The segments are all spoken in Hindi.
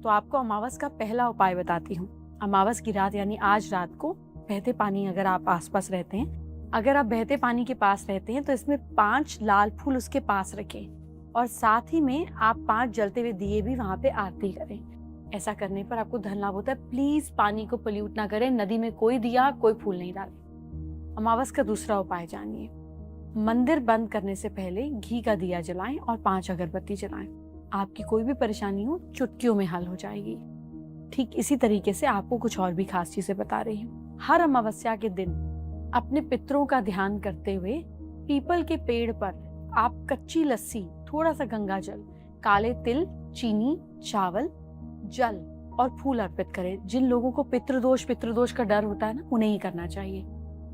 तो आपको अमावस का पहला उपाय बताती हूँ। अमावस की रात यानी आज रात को बहते पानी, अगर आप आसपास रहते हैं, अगर आप बहते पानी के पास रहते हैं तो इसमें 5 लाल फूल उसके पास रखें और साथ ही में आप 5 जलते हुए दिए भी वहां पे आरती करें। ऐसा करने पर आपको धन लाभ होता है। प्लीज पानी को पोल्यूट ना करें, नदी में कोई दिया कोई फूल नहीं डालें। अमावस का दूसरा उपाय जानिए। मंदिर बंद करने से पहले घी का दिया जलाएं और 5 अगरबत्ती जलाएं। आपकी कोई भी परेशानी हो चुटकियों में हल हो जाएगी। ठीक इसी तरीके से आपको कुछ और भी खास चीजें बता रही हूँ। हर अमावस्या के दिन अपने पितरों का ध्यान करते हुए पीपल के पेड़ पर आप कच्ची लस्सी, थोड़ा सा गंगा जल, काले तिल, चीनी, चावल, जल और फूल अर्पित करें। जिन लोगों को पितृदोष का डर होता है ना, उन्हें ही करना चाहिए।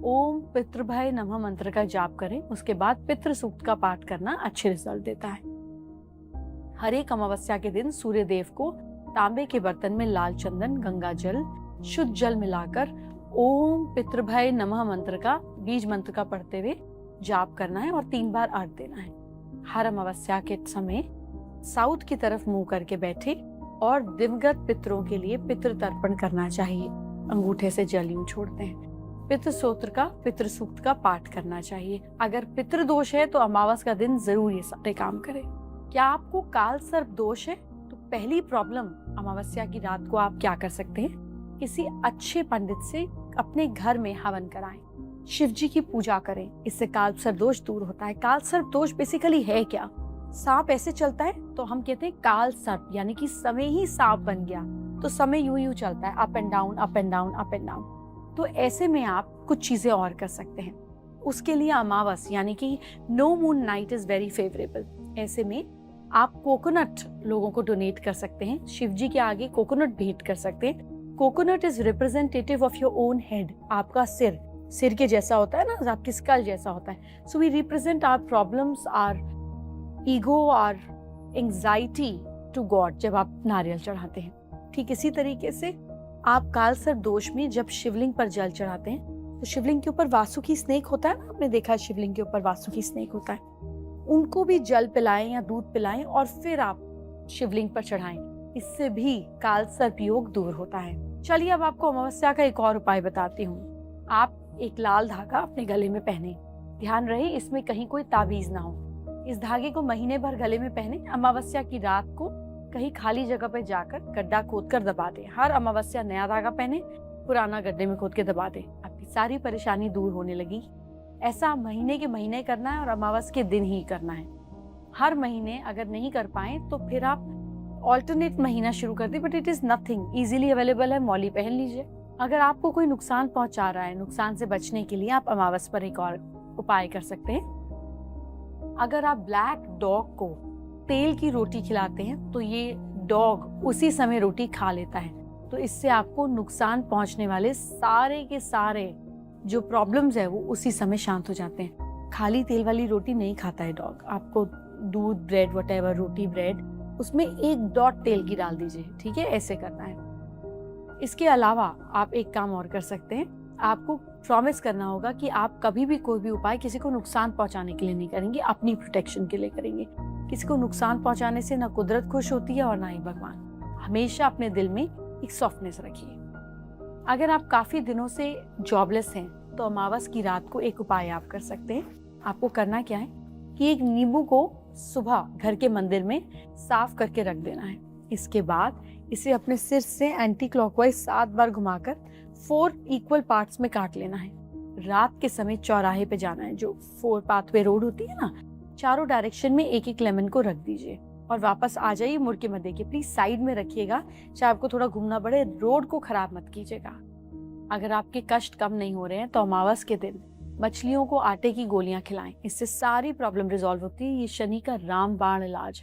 ओम पितृभय नमः मंत्र का जाप करें। उसके बाद पितृ सूक्त का पाठ करना अच्छे रिजल्ट देता है। हर एक अमावस्या के दिन सूर्य देव को तांबे के बर्तन में लाल चंदन, गंगा जल, शुद्ध जल मिलाकर ओम पितृभय नमः मंत्र का, बीज मंत्र का पढ़ते हुए जाप करना है और 3 बार अर्घ देना है। हर अमावस्या के समय साउथ की तरफ मुंह करके बैठे और दिवंगत पितरों के लिए पितृ तर्पण करना चाहिए। अंगूठे से जल यूं छोड़ते हैं। पितृ स्तोत्र का, पितृ सूक्त का पाठ करना चाहिए। अगर पितृ दोष है तो अमावस का दिन जरूर ये सारे काम करें। क्या आपको काल सर्प दोष है? तो पहली प्रॉब्लम, अमावस्या की रात को आप क्या कर सकते हैं? किसी अच्छे पंडित से अपने घर में हवन कराएं, शिव जी की पूजा करें। इससे काल सर्प दोष दूर होता है। काल सर्प दोष बेसिकली है क्या? सांप ऐसे चलता है तो हम कहते हैं काल सर्प, यानी कि समय ही सांप बन गया। तो समय यूं यूं चलता है, up and down, up and down, up and down. तो ऐसे में आप कुछ चीजें और कर सकते हैं। उसके लिए अमावस यानी कि no moon night is very favourable. ऐसे में आप कोकोनट लोगों को डोनेट कर सकते हैं। शिव जी के आगे कोकोनट भेंट कर सकते हैं। Coconut is representative of your own head. आपका सिर के जैसा होता है ना, आपकी स्कल जैसा होता है। So we represent our problems, our ego, our anxiety to God जब आप नारियल चढ़ाते हैं। ठीक इसी तरीके से आप काल सर्प दोष में जब शिवलिंग पर जल चढ़ाते हैं तो शिवलिंग के ऊपर वासुकी स्नेक होता है ना, आपने देखा है शिवलिंग के ऊपर वासुकी स्नेक होता है। उनको भी जल पिलाएं या दूध पिलाएं और फिर आप शिवलिंग पर चढ़ाएं। इससे भी काल सर्प योग दूर होता है। चलिए अब आपको अमावस्या का एक और उपाय बताती हूँ। आप एक लाल धागा अपने गले में पहने। ध्यान रहे इसमें कहीं कोई ताबीज ना हो। इस धागे को महीने भर गले में पहने। अमावस्या की रात को कहीं खाली जगह पर जाकर गड्ढा खोद कर दबा दें। हर अमावस्या नया धागा पहने, पुराना गड्ढे में खोद के दबा दें। आपकी सारी परेशानी दूर होने लगी। ऐसा महीने के महीने करना है और अमावस के दिन ही करना है। हर महीने अगर नहीं कर पाए तो फिर आप ऑल्टरनेट महीना शुरू कर दें, but it is nothing, easily available है, मौली पहन लीजिए। अगर आपको कोई नुकसान पहुंचा रहा है, नुकसान से बचने के लिए आप अमावस पर एक और उपाय कर सकते हैं। अगर आप ब्लैक डॉग को तेल की रोटी खिलाते हैं तो ये डॉग उसी समय रोटी खा लेता है। तो इससे आपको नुकसान पहुंचने वाले सारे के सारे जो प्रॉब्लम्स है वो उसी समय शांत हो जाते हैं। खाली तेल वाली रोटी नहीं खाता है डॉग। आपको दूध, ब्रेड, व्हाटएवर, रोटी, ब्रेड, उसमें 1 डॉट तेल की डाल दीजिए। ठीक है, ऐसे करना है। इसके अलावा आप एक काम और कर सकते हैं। आपको प्रॉमिस करना होगा कि आप कभी भी कोई भी उपाय किसी को नुकसान पहुंचाने के लिए नहीं करेंगे, अपनी प्रोटेक्शन के लिए करेंगे। किसी को नुकसान पहुंचाने से ना कुदरत खुश होती है और ना ही भगवान। हमेशा अपने दिल में एक सॉफ्टनेस रखिए। अगर आप काफी दिनों से जॉबलेस हैं तो अमावस की रात को एक उपाय आप कर सकते हैं। आपको करना क्या है कि एक नींबू को सुबह घर के मंदिर में साफ करके रख देना है। इसके बाद इसे अपने सिर से एंटी क्लॉकवाइज 7 बार घुमाकर 4 इक्वल पार्ट्स में काट लेना है। रात के समय चौराहे पे जाना है, जो 4 पाथवे रोड होती है ना, चारों डायरेक्शन में एक एक लेमन को रख दीजिए और वापस आ जाइए। मुड़ के मत देखिए, प्लीज साइड में रखिएगा। चाहे आपको थोड़ा घूमना पड़े, रोड को खराब मत कीजिएगा। अगर आपके कष्ट कम नहीं हो रहे हैं तो अमावस के दिन मछलियों को आटे की गोलियां खिलाएं। इससे सारी प्रॉब्लम रिजॉल्व होती है। ये शनि का रामबाण इलाज है।